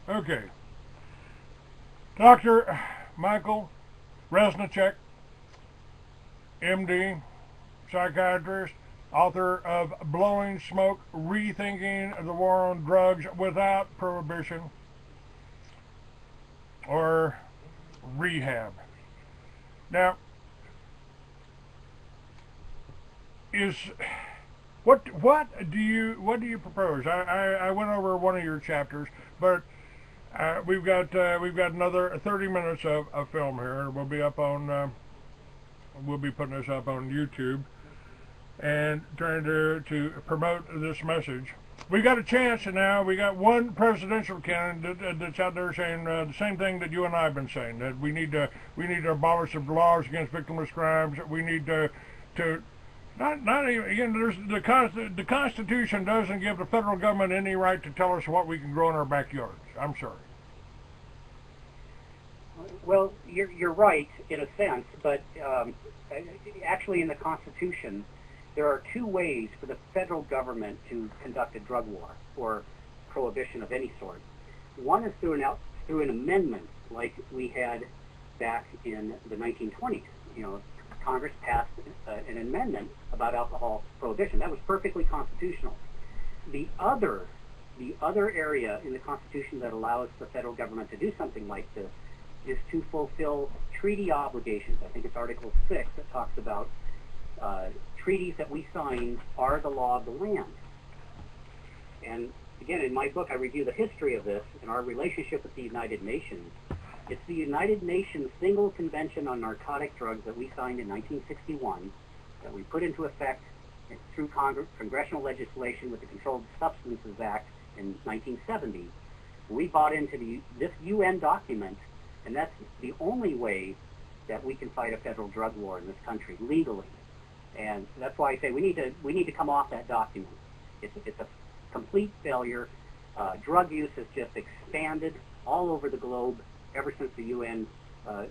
Okay. Dr. Michael Reznichek, MD, psychiatrist, author of Blowing Smoke, Rethinking the War on Drugs Without Prohibition or Rehab. Now, what do you propose? I went over one of your chapters, but we've got another 30 minutes of film here. We'll be putting this up on YouTube and trying to promote this message. We got a chance now. We got one presidential candidate that's out there saying the same thing that you and I have been saying, that we need to abolish the laws against victimless crimes. We need to not even, again, the Constitution doesn't give the federal government any right to tell us what we can grow in our backyards. I'm sorry. Well, you're right in a sense, but actually in the Constitution, there are two ways for the federal government to conduct a drug war or prohibition of any sort. One is through an amendment, like we had back in the 1920s. Congress passed an amendment about alcohol prohibition. That was perfectly constitutional. The other area in the Constitution that allows the federal government to do something like this is to fulfill treaty obligations. I think it's Article 6 that talks about treaties that we sign are the law of the land. And again, in my book, I review the history of this and our relationship with the United Nations. It's the United Nations Single Convention on Narcotic Drugs that we signed in 1961 that we put into effect through congressional legislation with the Controlled Substances Act in 1970. We bought into this UN document, and that's the only way that we can fight a federal drug war in this country legally. And that's why I say we need to come off that document. It's a complete failure. Drug use has just expanded all over the globe ever since the UN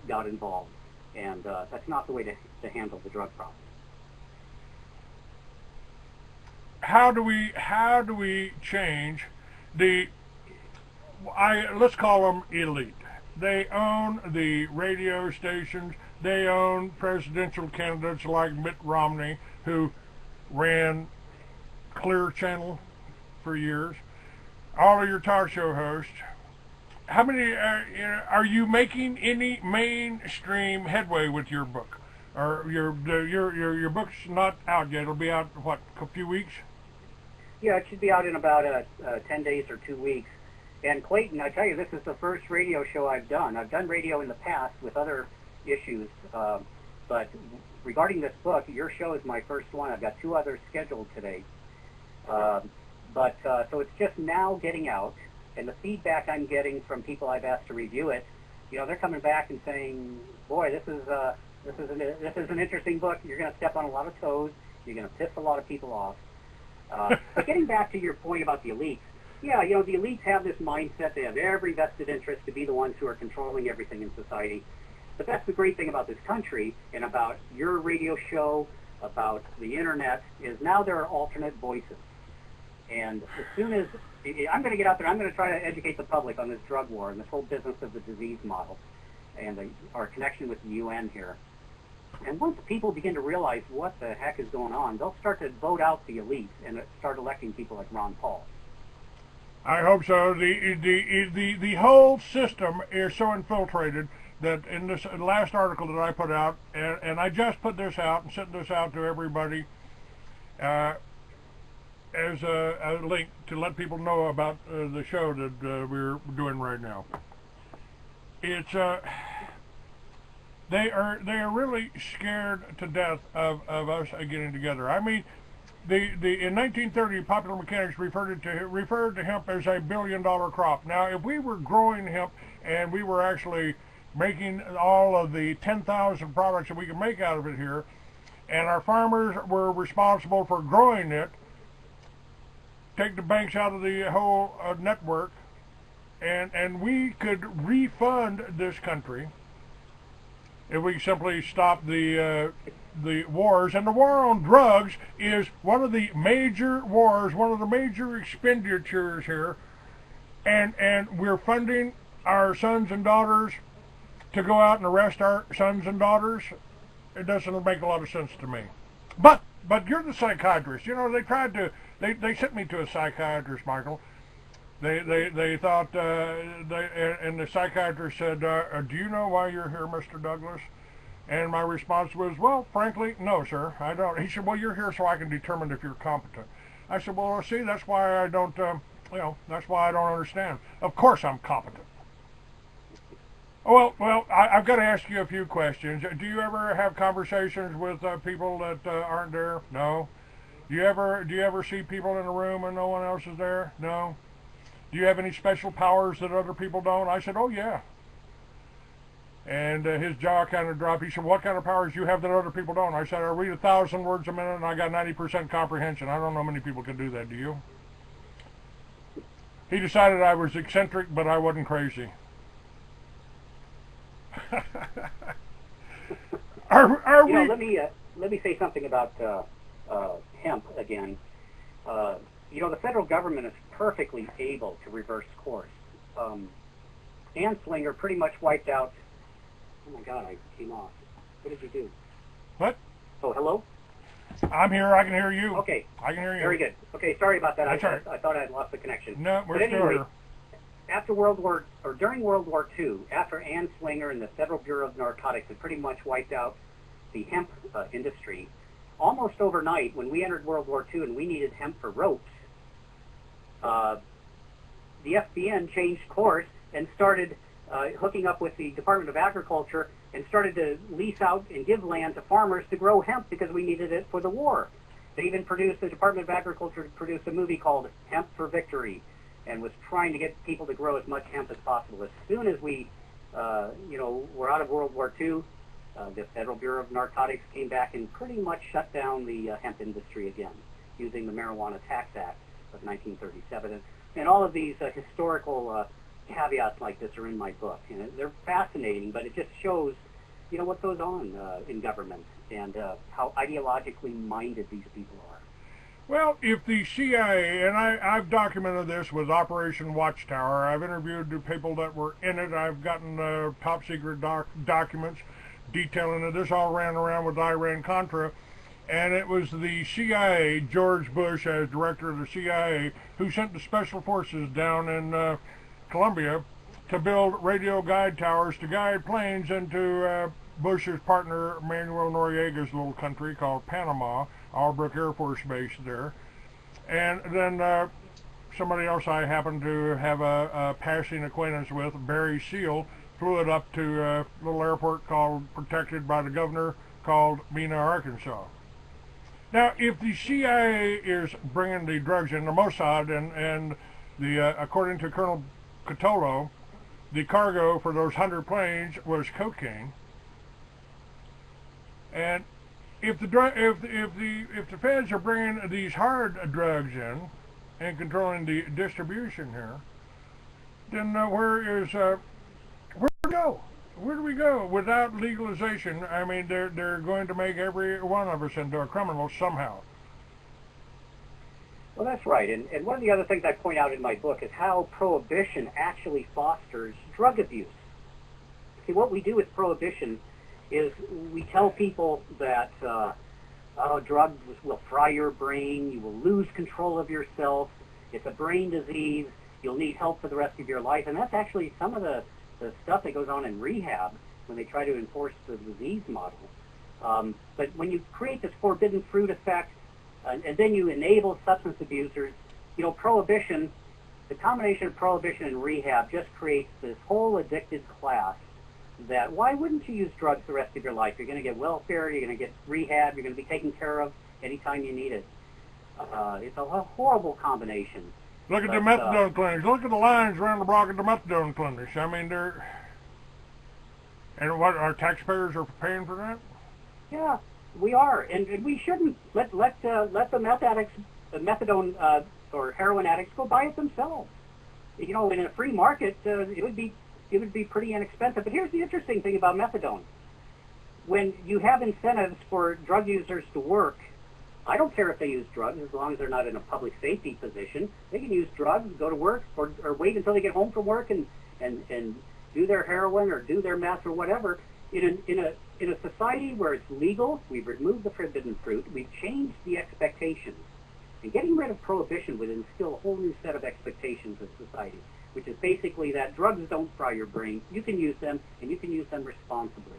got involved, and that's not the way to handle the drug problem. How do we change let's call them elite? They own the radio stations. They own presidential candidates like Mitt Romney, who ran Clear Channel for years. All of your talk show hosts. How many are you making any mainstream headway with your book? Or your book's not out yet. It'll be out what, a few weeks? Yeah, it should be out in about 10 days or 2 weeks. And Clayton, I tell you, this is the first radio show I've done. I've done radio in the past with other issues, but regarding this book, your show is my first one. I've got 2 others scheduled today. So it's just now getting out, and the feedback I'm getting from people I've asked to review it, they're coming back and saying, "Boy, this is an interesting book. You're going to step on a lot of toes. You're going to piss a lot of people off." But getting back to your point about the elites, yeah, the elites have this mindset. They have every vested interest to be the ones who are controlling everything in society. But that's the great thing about this country and about your radio show, about the internet, is now there are alternate voices. And as soon as I'm going to get out there, I'm going to try to educate the public on this drug war and this whole business of the disease model and our connection with the UN here. And once people begin to realize what the heck is going on, they'll start to vote out the elites and start electing people like Ron Paul. I hope so. The whole system is so infiltrated that in this last article that I put out, and I just put this out and sent this out to everybody as a link to let people know about the show that we're doing right now. It's they are really scared to death of us getting together. I mean, in 1930, popular mechanics referred to hemp as a billion-dollar crop. Now, if we were growing hemp and we were actually making all of the 10,000 products that we can make out of it here, and our farmers were responsible for growing it, take the banks out of the whole network, and we could refund this country if we simply stop the wars. And the war on drugs is one of the major wars, one of the major expenditures here and we're funding our sons and daughters to go out and arrest our sons and daughters. It doesn't make a lot of sense to me. But you're the psychiatrist. You know, they tried to, they sent me to a psychiatrist, Michael. They thought, and the psychiatrist said, do you know why you're here, Mr. Douglas? And my response was, well, frankly, no, sir, I don't. He said, well, you're here so I can determine if you're competent. I said, well, see, that's why I don't, that's why I don't understand. Of course I'm competent. Well, I've got to ask you a few questions. Do you ever have conversations with people that aren't there? No. Do you ever see people in a room and no one else is there? No. Do you have any special powers that other people don't? I said, oh, yeah. And his jaw kind of dropped. He said, what kind of powers do you have that other people don't? I said, I read 1,000 words a minute and I got 90% comprehension. I don't know many people can do that. Do you? He decided I was eccentric, but I wasn't crazy. Are we? Let me say something about hemp again. The federal government is perfectly able to reverse course. Anslinger pretty much wiped out. Oh my God, I came off. What did you do? What? Oh, hello? I'm here. I can hear you. Okay. I can hear you. Very good. Okay, sorry about that. That's all right. I thought I had lost the connection. No, we're still here. During World War II, after Anslinger and the Federal Bureau of Narcotics had pretty much wiped out the hemp industry, almost overnight, when we entered World War II and we needed hemp for ropes, the FBN changed course and started hooking up with the Department of Agriculture and started to lease out and give land to farmers to grow hemp because we needed it for the war. The Department of Agriculture produced a movie called Hemp for Victory and was trying to get people to grow as much hemp as possible. As soon as we, were out of World War II, the Federal Bureau of Narcotics came back and pretty much shut down the hemp industry again, using the Marijuana Tax Act of 1937. And all of these historical caveats like this are in my book. They're fascinating, but it just shows, what goes on in government and how ideologically minded these people are. Well, if the CIA, and I've documented this with Operation Watchtower, I've interviewed the people that were in it, I've gotten top secret documents detailing it. This all ran around with Iran-Contra, and it was the CIA, George Bush as director of the CIA, who sent the special forces down in Colombia to build radio guide towers to guide planes into Bush's partner Manuel Noriega's little country called Panama, Albrook Air Force Base there. And then somebody else I happened to have a passing acquaintance with, Barry Seal, flew it up to a little airport protected by the governor called Mena, Arkansas. Now, if the CIA is bringing the drugs in, the Mossad, and the according to Colonel Cotolo, the cargo for those 100 planes was cocaine. And if the feds are bringing these hard drugs in and controlling the distribution here, then where do we go? Where do we go without legalization? I mean, they're going to make every one of us into a criminal somehow. Well, that's right. And one of the other things I point out in my book is how prohibition actually fosters drug abuse. See, what we do with prohibition is we tell people that drugs will fry your brain, you will lose control of yourself, it's a brain disease, you'll need help for the rest of your life. And that's actually some of the stuff that goes on in rehab when they try to enforce the disease model. But when you create this forbidden fruit effect, and then you enable substance abusers, prohibition, the combination of prohibition and rehab just creates this whole addicted class that why wouldn't you use drugs the rest of your life? You're going to get welfare, you're going to get rehab, you're going to be taken care of anytime you need it. It's a horrible combination. Look at the methadone clinics. Look at the lines around the block of the methadone clinics. I mean, and what, our taxpayers are paying for that? Yeah, we are, and we shouldn't let the methadone or heroin addicts go buy it themselves. In a free market, it would be pretty inexpensive. But here's the interesting thing about methadone: when you have incentives for drug users to work, I don't care if they use drugs as long as they're not in a public safety position. They can use drugs, go to work, or wait until they get home from work and do their heroin or do their meth or whatever. In a society where it's legal, we've removed the forbidden fruit, we've changed the expectations. And getting rid of prohibition would instill a whole new set of expectations in society, which is basically that drugs don't fry your brain. You can use them, and you can use them responsibly.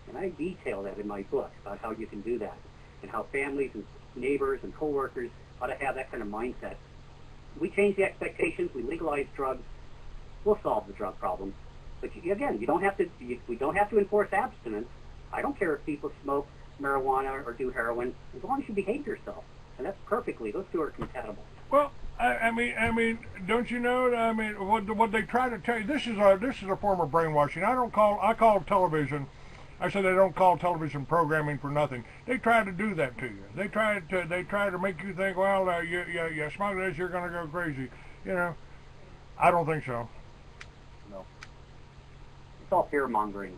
And I detail that in my book about how you can do that, and how families and neighbors and coworkers ought to have that kind of mindset. We change the expectations, we legalize drugs, we'll solve the drug problem. But again, we don't have to enforce abstinence. I don't care if people smoke marijuana or do heroin, as long as you behave yourself. And that's perfectly, those two are compatible. Well, I mean, don't you know? I mean, what they try to tell you, this is a form of brainwashing. I call television. I said they don't call television programming for nothing. They try to do that to you. They try to make you think, well, you smoke this, you're going to go crazy. You know, I don't think so. No, it's all fear mongering.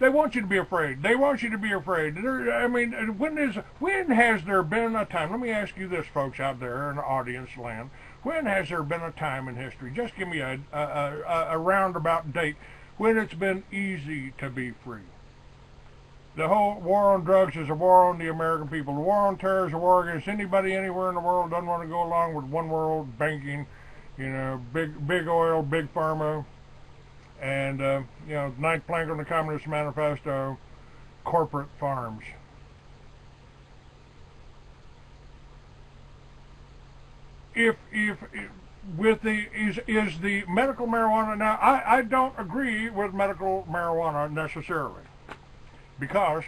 They want you to be afraid. They want you to be afraid. I mean, when has there been a time? Let me ask you this, folks out there in the audience land. When has there been a time in history? Just give me a roundabout date when it's been easy to be free. The whole war on drugs is a war on the American people. The war on terror is a war against anybody anywhere in the world doesn't want to go along with one world banking, you know, big oil, big pharma. And, you know, ninth plank on the Communist Manifesto, corporate farms. Is the medical marijuana, now I don't agree with medical marijuana necessarily, because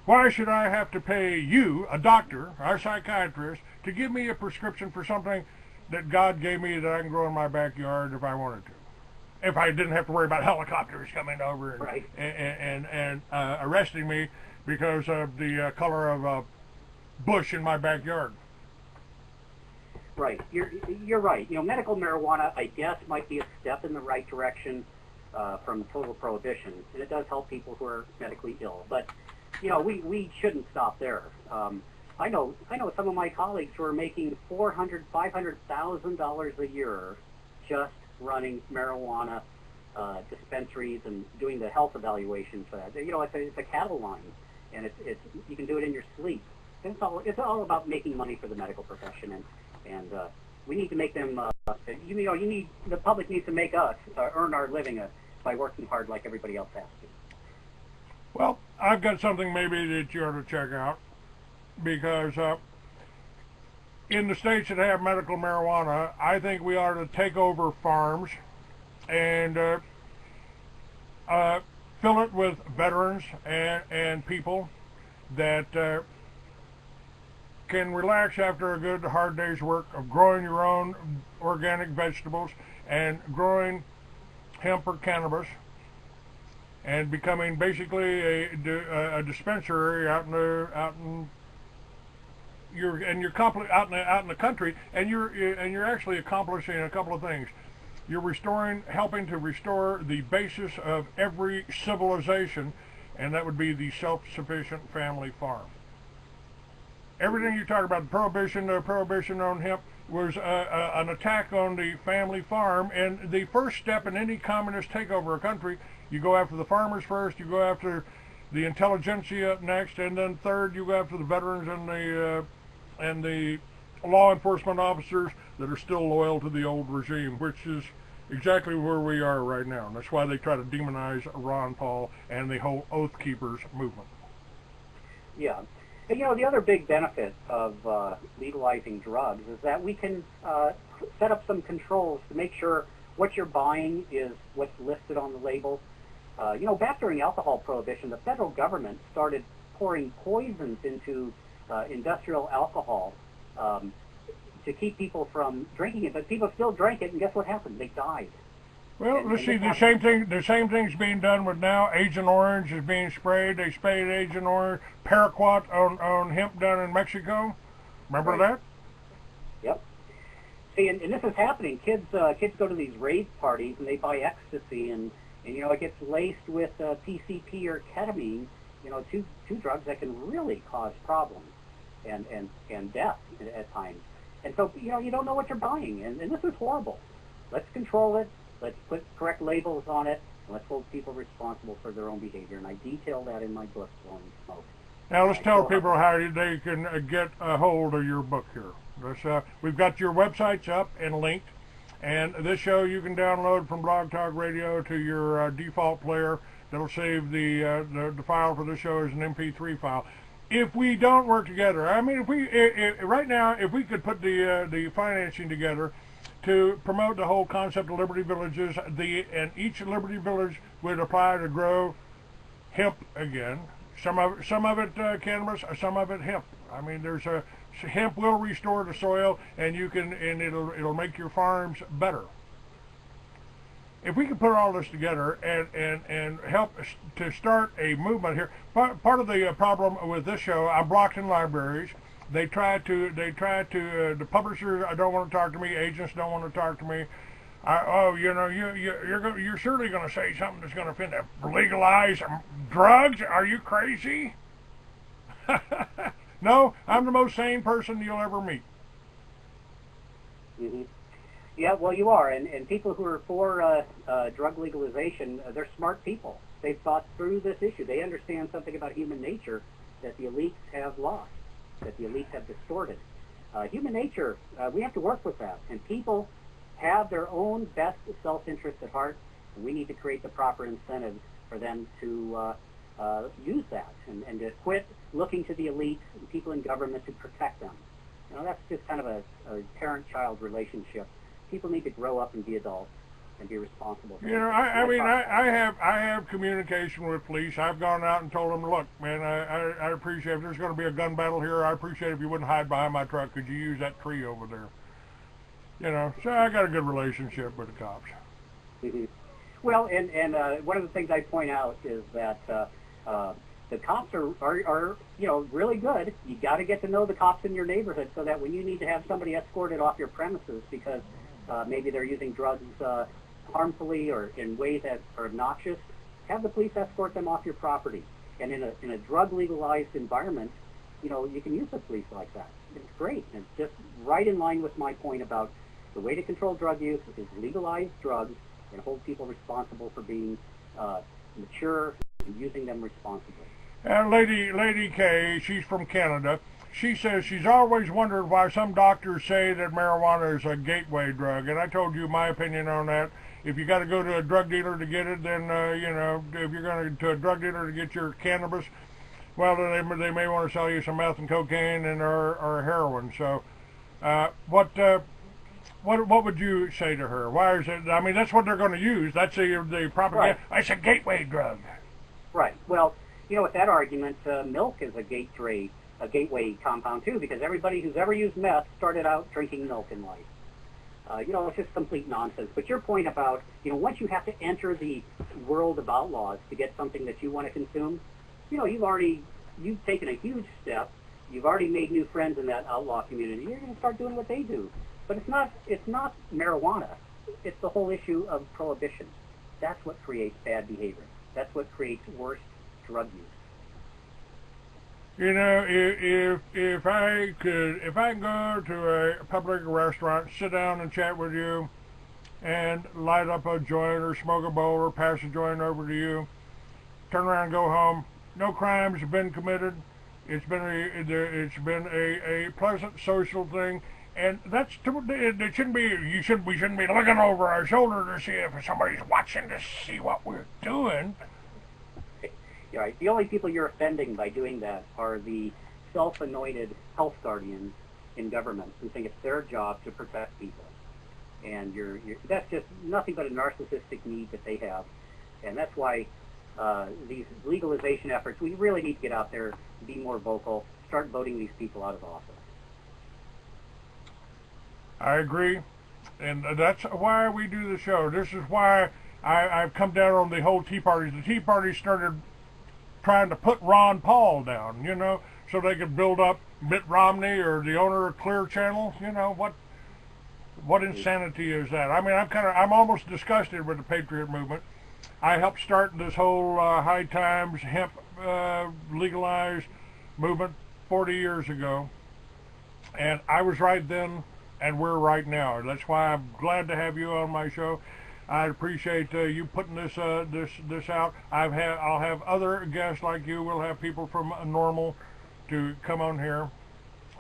why should I have to pay you, a doctor, a psychiatrist, to give me a prescription for something that God gave me that I can grow in my backyard if I wanted to? If I didn't have to worry about helicopters coming over and, right, and arresting me because of the color of a bush in my backyard. Right, you're right. You know, medical marijuana, I guess, might be a step in the right direction from total prohibition, and it does help people who are medically ill. But you know, we shouldn't stop there. I know some of my colleagues who are making $400,000-$500,000 a year just running marijuana dispensaries and doing the health evaluations for that. You know, it's a cattle line, and it's you can do it in your sleep. And it's all about making money for the medical profession, and we need to make them. The public needs to make us earn our living by working hard like everybody else has to. Well, I've got something maybe that you ought to check out, because in the states that have medical marijuana, I think we ought to take over farms and fill it with veterans and people that can relax after a good hard day's work of growing your own organic vegetables and growing hemp or cannabis and becoming basically a dispensary out in the country, and you're actually accomplishing a couple of things. You're helping to restore the basis of every civilization, and that would be the self-sufficient family farm. Everything you talk about, the prohibition on hemp, was an attack on the family farm, and the first step in any communist takeover of a country, you go after the farmers first, you go after the intelligentsia next, and then third, you go after the veterans and the law enforcement officers that are still loyal to the old regime, which is exactly where we are right now. And that's why they try to demonize Ron Paul and the whole Oath Keepers movement. Yeah. And, you know, the other big benefit of legalizing drugs is that we can set up some controls to make sure what you're buying is what's listed on the label. You know, back during alcohol prohibition, the federal government started pouring poisons into industrial alcohol to keep people from drinking it, but people still drank it, and guess what happened? They died. Well, let's see, the same thing's being done with now. Agent Orange is being sprayed. They sprayed Agent Orange, paraquat on hemp down in Mexico. Remember that? Yep. See, and this is happening. Kids go to these rave parties and they buy ecstasy, and you know, it gets laced with PCP or ketamine, two drugs that can really cause problems and death at times. And so, you don't know what you're buying, and this is horrible. Let's control it. Let's put correct labels on it, and let's hold people responsible for their own behavior. And I detail that in my book, Blowing Smoke. Now let's tell people how they can get a hold of your book here. We've got your websites up and linked, and this show you can download from Blog Talk Radio to your default player. That'll save the file for the show as an MP3 file. If we don't work together, I mean, right now, if we could put the financing together to promote the whole concept of Liberty Villages, and each Liberty Village would apply to grow hemp again. Some of it cannabis, some of it hemp. I mean, hemp will restore the soil, and it'll make your farms better. If we can put all this together and help to start a movement here, part of the problem with this show, I'm blocked in libraries. The publishers don't want to talk to me. Agents don't want to talk to me. You're surely going to say something that's going to offend them. Legalize drugs? Are you crazy? No, I'm the most sane person you'll ever meet. Mm-hmm. Yeah, well, you are, and people who are for drug legalization, they're smart people. They've thought through this issue. They understand something about human nature that the elites have lost, that the elites have distorted. Human nature, we have to work with that, and people have their own best self-interest at heart, and we need to create the proper incentives for them to use that, and to quit looking to the elites and people in government to protect them. That's just kind of a parent-child relationship. People need to grow up and be adults and be responsible. I have communication with police. I've gone out and told them, look, man, I appreciate if there's going to be a gun battle here. I appreciate if you wouldn't hide behind my truck. Could you use that tree over there? So I got a good relationship with the cops. Mm-hmm. Well, and one of the things I point out is that the cops are really good. You got to get to know the cops in your neighborhood so that when you need to have somebody escorted off your premises because maybe they're using drugs harmfully or in ways that are obnoxious, have the police escort them off your property. And in a drug legalized environment, you can use the police like that. It's great. And it's just right in line with my point about the way to control drug use is legalize drugs and hold people responsible for being mature and using them responsibly. And Lady K, she's from Canada. She says she's always wondered why some doctors say that marijuana is a gateway drug, and I told you my opinion on that. If you got to go to a drug dealer to get it, then if you're going to a drug dealer to get your cannabis, well, they may want to sell you some meth and cocaine and or heroin. So, what would you say to her? Why is it? I mean, that's what they're going to use. That's the propaganda. Right. It's a gateway drug. Right. Well, with that argument, milk is a gateway compound too, because everybody who's ever used meth started out drinking milk in life. It's just complete nonsense. But your point about, once you have to enter the world of outlaws to get something that you want to consume, you've taken a huge step. You've already made new friends in that outlaw community. You're going to start doing what they do. But it's not marijuana. It's the whole issue of prohibition. That's what creates bad behavior. That's what creates worse drug use. If I can go to a public restaurant, sit down and chat with you, and light up a joint or smoke a bowl or pass a joint over to you, turn around and go home, no crimes have been committed. It's been a pleasant social thing, and it shouldn't be. We shouldn't be looking over our shoulder to see if somebody's watching to see what we're doing. Right. The only people you're offending by doing that are the self-anointed health guardians in government who think it's their job to protect people. And that's just nothing but a narcissistic need that they have. And that's why these legalization efforts, we really need to get out there, be more vocal, start voting these people out of office. I agree. And that's why we do the show. This is why I've come down on the whole Tea Parties. The Tea Party started trying to put Ron Paul down, so they could build up Mitt Romney or the owner of Clear Channel. What insanity is that? I mean, I'm almost disgusted with the Patriot movement. I helped start this whole high times hemp legalized movement 40 years ago, and I was right then, and we're right now. That's why I'm glad to have you on my show. I appreciate you putting this out. I'll have other guests like you. We'll have people from Normal to come on here,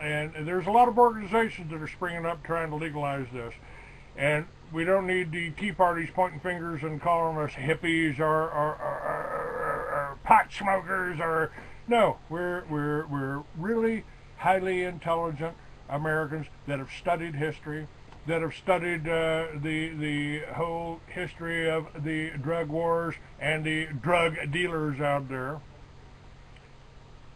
and there's a lot of organizations that are springing up trying to legalize this. And we don't need the Tea Parties pointing fingers and calling us hippies or pot smokers or no. We're really highly intelligent Americans that have studied history, that have studied the whole history of the drug wars and the drug dealers out there.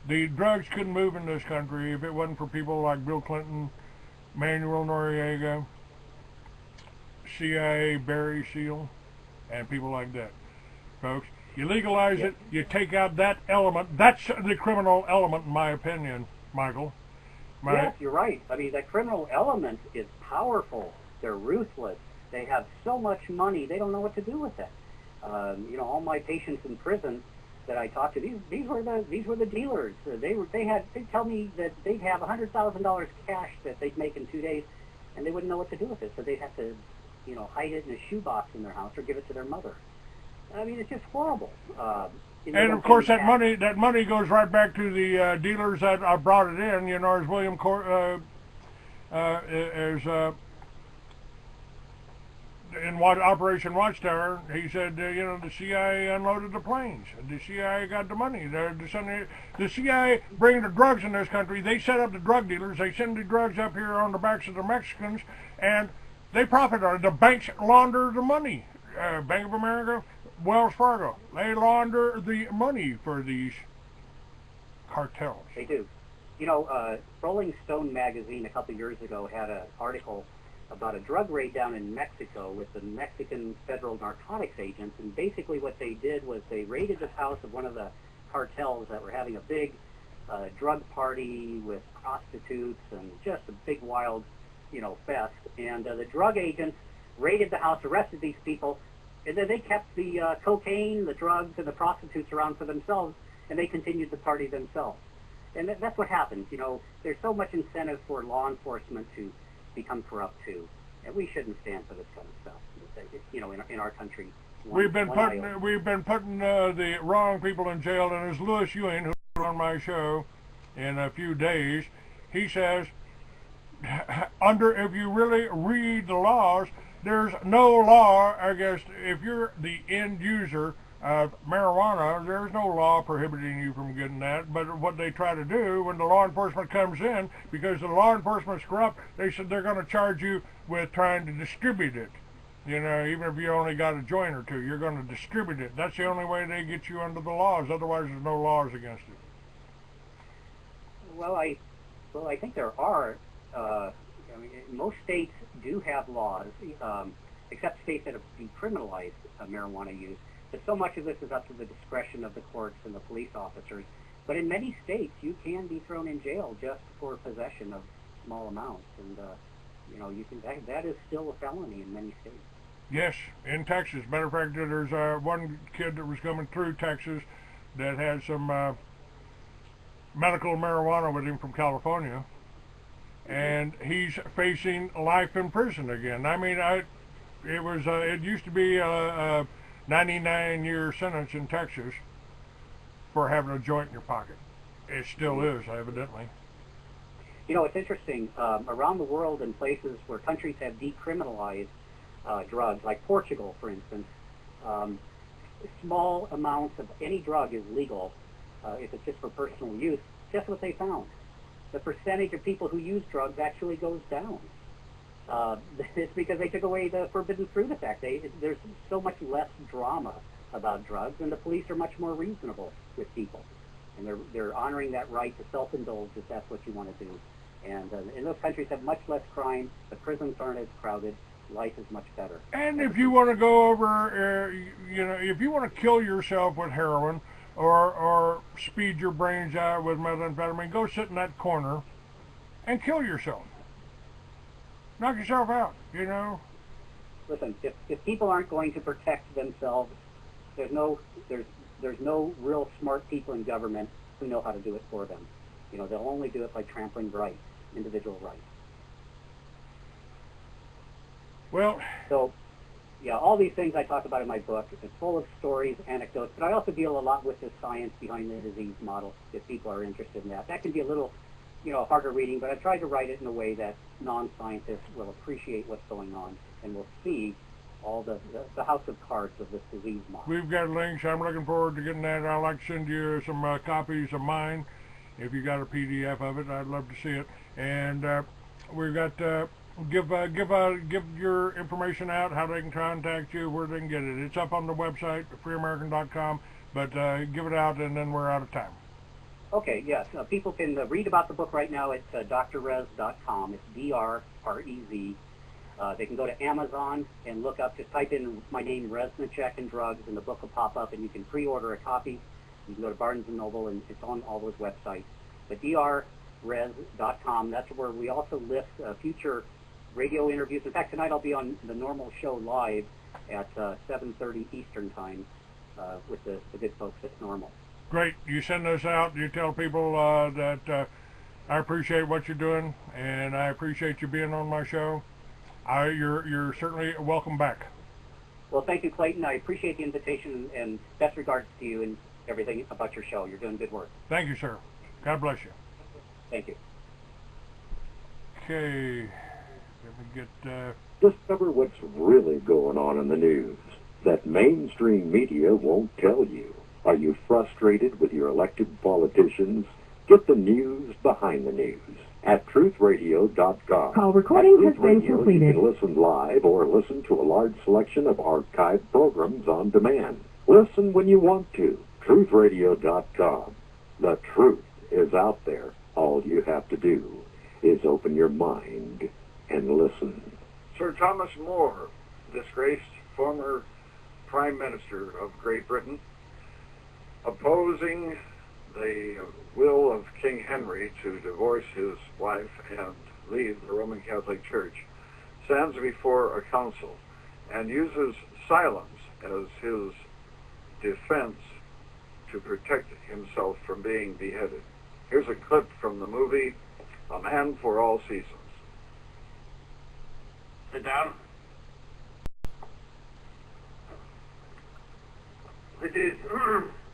The drugs couldn't move in this country if it wasn't for people like Bill Clinton, Manuel Noriega, CIA Barry Seal, and people like that. Folks, you legalize it, you take out that element. That's the criminal element, in my opinion, Michael. Yes, you're right. I mean, that criminal element is powerful. They're ruthless. They have so much money, they don't know what to do with it. You know, all my patients in prison that I talked to, these were the dealers. They tell me that they'd have $100,000 cash that they'd make in 2 days, and they wouldn't know what to do with it. So they'd have to, you know, hide it in a shoebox in their house or give it to their mother. I mean, it's just horrible. And of course, that money goes right back to the dealers that brought it in. You know, as William in Operation Watchtower, he said, you know, the CIA unloaded the planes. The CIA got the money. The CIA bringing the drugs in this country. They set up the drug dealers. They send the drugs up here on the backs of the Mexicans, and they profit on it. The banks launder the money. Bank of America, Wells Fargo, they launder the money for these cartels. They do. You know, Rolling Stone magazine a couple of years ago had an article about a drug raid down in Mexico with the Mexican federal narcotics agents, and basically what they did was they raided the house of one of the cartels that were having a big drug party with prostitutes and just a big wild, you know, fest. And the drug agents raided the house, arrested these people, and then they kept the cocaine, the drugs, and the prostitutes around for themselves, and they continued the party themselves. And that's what happens. You know, there's so much incentive for law enforcement to become corrupt too, and we shouldn't stand for this kind of stuff. You know, in our country, we've been putting the wrong people in jail. And as Louis Ewing, who's on my show in a few days, he says, if you really read the laws, there's no law against, if you're the end user of marijuana, there's no law prohibiting you from getting that. But what they try to do when the law enforcement comes in, because the law enforcement's corrupt, they said they're going to charge you with trying to distribute it. You know, even if you only got a joint or two, you're going to distribute it. That's the only way they get you under the laws. Otherwise, there's no laws against it. Well, I think there are. I mean, most states do have laws, except states that have decriminalized marijuana use. But so much of this is up to the discretion of the courts and the police officers. But in many states, you can be thrown in jail just for possession of small amounts, and you know, you can that is still a felony in many states. Yes, in Texas. Matter of fact, there's one kid that was coming through Texas that had some medical marijuana with him from California, and he's facing life in prison again. I mean, it used to be a 99-year sentence in Texas for having a joint in your pocket. It still is, evidently. You know, it's interesting. Around the world, in places where countries have decriminalized drugs, like Portugal, for instance, small amounts of any drug is legal if it's just for personal use. Guess what they found? The percentage of people who use drugs actually goes down. It's because they took away the forbidden fruit effect. There's so much less drama about drugs, and the police are much more reasonable with people. And they're honoring that right to self-indulge if that's what you want to do. And those countries have much less crime. The prisons aren't as crowded. Life is much better. And if you want to go over, you know, if you want to kill yourself with heroin or speed your brains out with methamphetamine, go sit in that corner and kill yourself. Knock yourself out, you know. Listen, if people aren't going to protect themselves there's no real smart people in government who know how to do it for them. You know, they'll only do it by trampling rights, individual rights. Well, so yeah, all these things I talk about in my book. It's full of stories, anecdotes, but I also deal a lot with the science behind the disease model if people are interested in that. That can be a little, you know, harder reading, but I tried to write it in a way that non-scientists will appreciate what's going on and will see all the house of cards of this disease model. We've got links. I'm looking forward to getting that. I'd like to send you some copies of mine. If you got a PDF of it, I'd love to see it. And we've got give your information out, how they can contact you, where they can get it. It's up on the website, freeamerican.com. But give it out, and then we're out of time. Okay, yes. People can read about the book right now at drrez.com. It's D-R-R-E-Z. They can go to Amazon and look up, just type in my name, Reznichek, and drugs, and the book will pop up, and you can pre-order a copy. You can go to Barnes & Noble, and it's on all those websites. But drrez.com, that's where we also list future radio interviews. In fact, tonight I'll be on the normal show live at 7:30 Eastern Time with the good folks at Normal. Great. You send those out. You tell people that I appreciate what you're doing, and I appreciate you being on my show. You're certainly welcome back. Well, thank you, Clayton. I appreciate the invitation, and best regards to you and everything about your show. You're doing good work. Thank you, sir. God bless you. Thank you. Okay. Let me get... Discover what's really going on in the news that mainstream media won't tell you. Are you frustrated with your elected politicians? Get the news behind the news at truthradio.com. Call recording has been completed. You can listen live or listen to a large selection of archived programs on demand. Listen when you want to. Truthradio.com. The truth is out there. All you have to do is open your mind and listen. Sir Thomas More, disgraced former Prime Minister of Great Britain, opposing the will of King Henry to divorce his wife and leave the Roman Catholic Church, stands before a council and uses silence as his defense to protect himself from being beheaded. Here's a clip from the movie A Man for All Seasons. Sit down. This is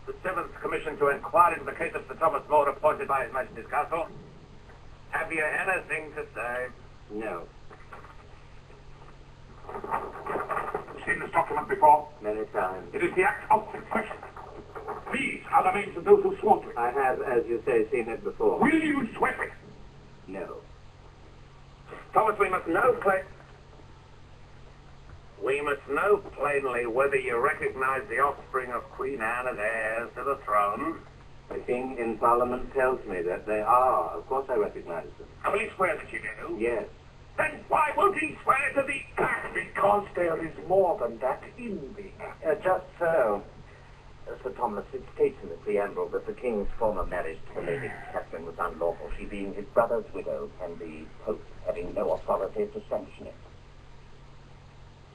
the 7th Commission to inquire into the case of Sir Thomas More, appointed by His Majesty's Council. Have you anything to say? No. Seen this document before? Many times. It is the act of confession. These are the names of those who swore to it. I have, as you say, seen it before. Will you swear it? No. Thomas, we must know plainly whether you recognize the offspring of Queen Anne as heirs to the throne. The King in Parliament tells me that they are. Of course I recognize them. Will he swear that you do? Yes. Then why won't he swear to the act? Because there is more than that in the act. Just so. Sir Thomas, it states in the preamble that the King's former marriage to the Lady Catherine was unlawful, she being his brother's widow, and the Pope having no authority to sanction it.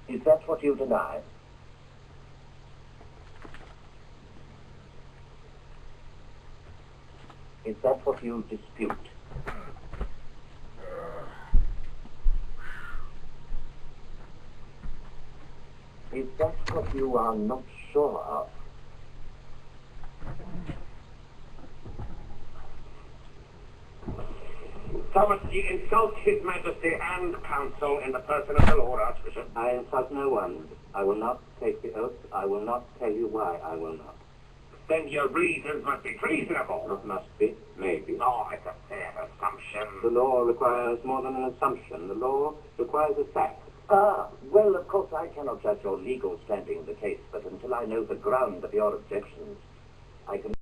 Is that what you deny? Is that what you dispute? Is that what you are not sure of? Thomas, you insult His Majesty and Council in the person of the Lord Archbishop. I insult no one. I will not take the oath. I will not tell you why I will not. Then your reasons must be treasonable. Not must be, maybe. Oh, it's a fair assumption. The law requires more than an assumption. The law requires a fact. Well, of course, I cannot judge your legal standing in the case, but until I know the ground of your objections, I can...